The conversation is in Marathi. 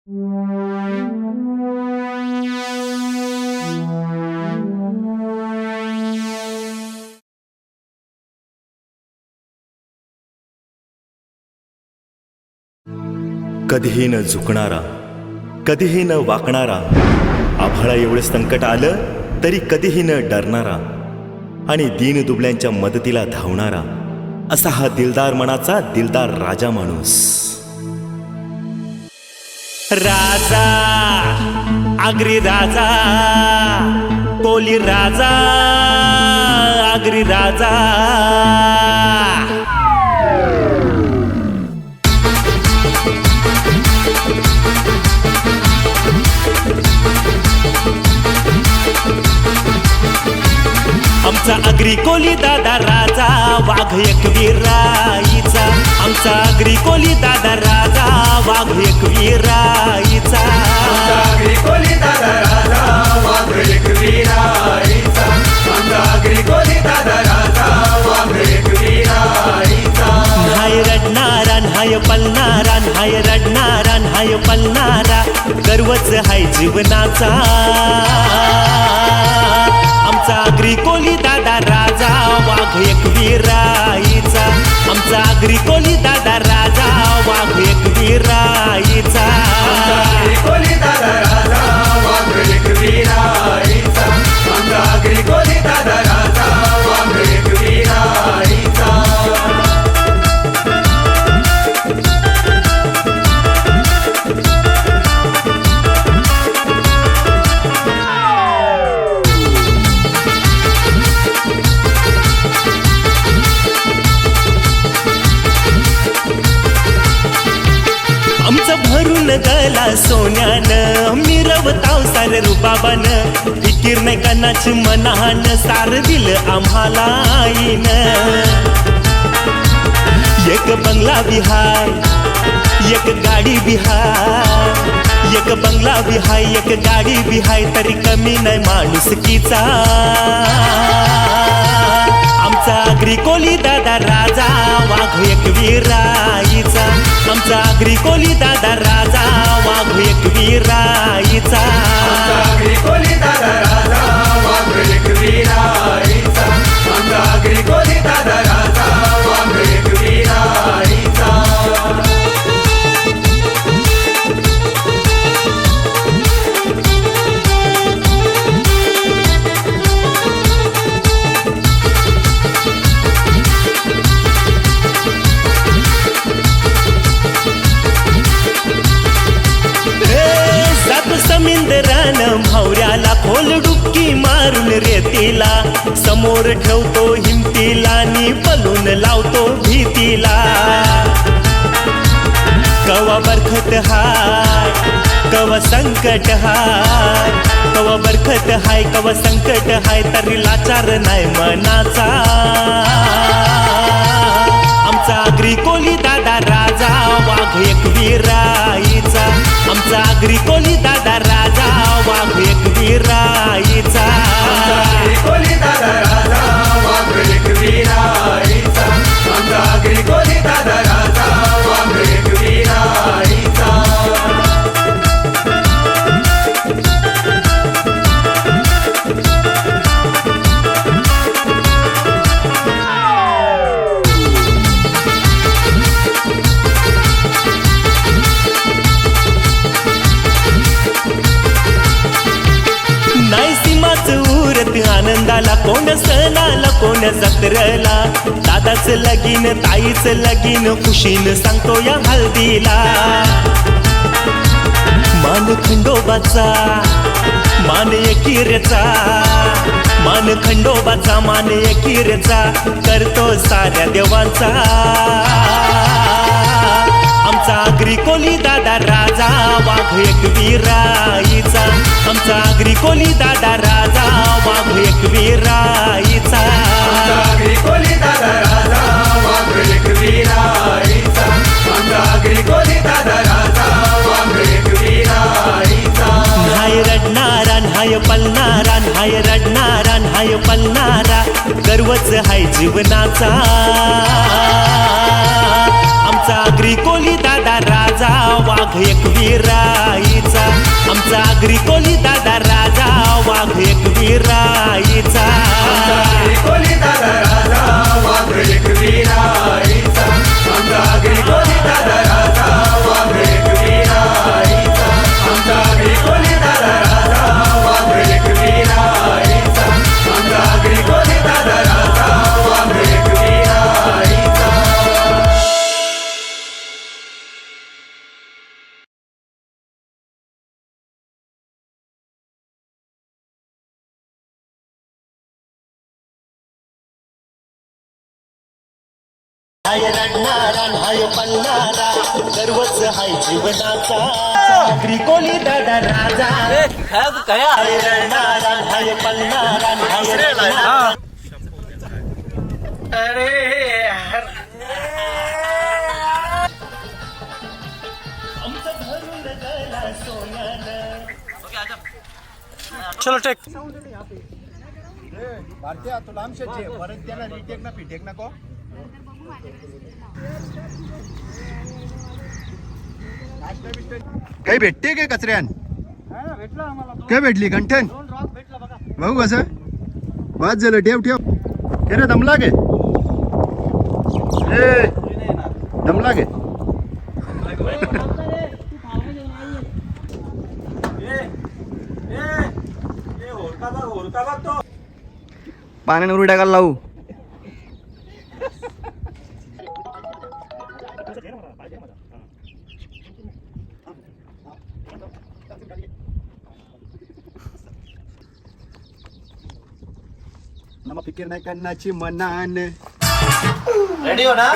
कधीही न झुकणारा, कधीही न वाकणारा, आभाळा एवढे संकट आलं तरी कधीही न डरणारा आणि दीनदुबळ्यांच्या मदतीला धावणारा, असा हा दिलदार मनाचा दिलदार राजा माणूस. राजा, आगरी राजा, कोली राजा, आगरी राजा. आमचा आगरी कोली दादा राजा, वाघ एकवीराईचा. आमचा आगरी कोली दादा राजा, वाघ एकवीराईचा. आमचा आगरी कोली दादा राजा, वाघ एकवीराईचा. आमचा आगरी कोली दादा राजा, वाघ एकवीराईचा. न्हाय रडणारा, न्हाय पलणारा, न्हाय रडणारा, न्हाय पलणारा, गर्वच हाय जीवनाचा. आमचा आगरी कोली दादा राजा, वाघ एकवीराईचा. आमचा आगरी कोली दादा राजा, वाघ एकवीराईचा. आमचा आगरी कोली दादा राजा, वाघ एकवीराईचा. आमचा आगरी कोली दादा राजा, वाघ एकवीराईचा. आमचं भरून गला सोन्यानं, मिरवताव सार रुबाबान. फिकीर नाही कणाची मनान, सार दिलं आम्हाला आईनं. एक बंगला बिहाय, एक गाडी बिहाय, एक बंगला बिहाय, एक गाडी बिहाय, तरी कमी नाही माणुसकीचा. आमचा आगरी कोली दादा राजा, वाघ एकवीराईचा. आमचा आगरी कोली दादा राजा, वाघ एकवीराईचा. आमचा आगरी कोली दादा राजा, वाघ एकवीराईचा. आमचा आगरी कोली दादा राजा, वाघ एकवीराईचा. समिंदरान भावऱ्याला खोल डुबकी मारून रेतीला. समोर ठेवतो हिमतीला, नि पलून लावतो भीतीला. कवा बरखत हाय, कवा संकट हाय, कवा बरखत हाय, कवा संकट हाय, तरी लाचार नाही मनाचा. आमचा आगरी कोली दादा राजा, वाघ एकवीराईचा. आमचा आगरी कोली दादा राजा, वाघ एकवीराईचा. आमचा आगरी कोली दादा राजा, वाघ एकवीराईचा. आमचा आगरी कोली दादा राजा, वाघ एकवीराईचा. आनंदाला कोण सणाला, कोण जत्रेला. दादाच लगीन, ताईच लगीन, खुशीन सांगतो या हल्दीला. मान खंडोबाचा, मान एकीरेचा, मान खंडोबाचा, मान एकीरेचा, करतो साऱ्या देवांचा. आमचा आगरी कोली दादा राजा, वाघ एकवीराईचा. आमचा आगरी कोली दादा राजा, वाघ एकवीराईचा. आमचा आगरी कोली दादा राजा, वाघ एकवीराईचा. आमचा आगरी कोली दादा राजा, वाघ एकवीराईचा. न्हाय रडणारा, न्हाय पलणारा, न्हाय रडणारा, न्हाय पलणारा, गर्वच हाय जीवनाचा. आमचा आगरी कोली दादा राजा, वाघ एकवीराईचा. आमचा अग्रिकोली दादा राजा वाघ एकविराईचा. कोली दादा राजा वाघ एकविराईचा. आमचा कोली दादा राजा वाघ एकविराईचा. आमचा कोली दादा राजा वाघ एकविराईचा. आमचा कोली दादा राजा वाघ एकविराईचा. हाय रडणारा हाय पडणारा गर्वच हाय जीवनाचा. अग्रिकोली दादा राजा हाय रडणारा हाय पडणारा हाय रडणारा. चलो टेक. भारतीय तुला आमच्याचे परत त्याला रिटेक ना फिटेक नको. काही भेटते काय कचऱ्यान? काय भेटली कंठन? भाऊ कसं वाद झालं. ठेव ठेव हे रे दमला गे दमला गे. पाण्याने उडी टाकायला लावू. नमा फिकीर नाही करण्याची मनान. रेडी हो ना.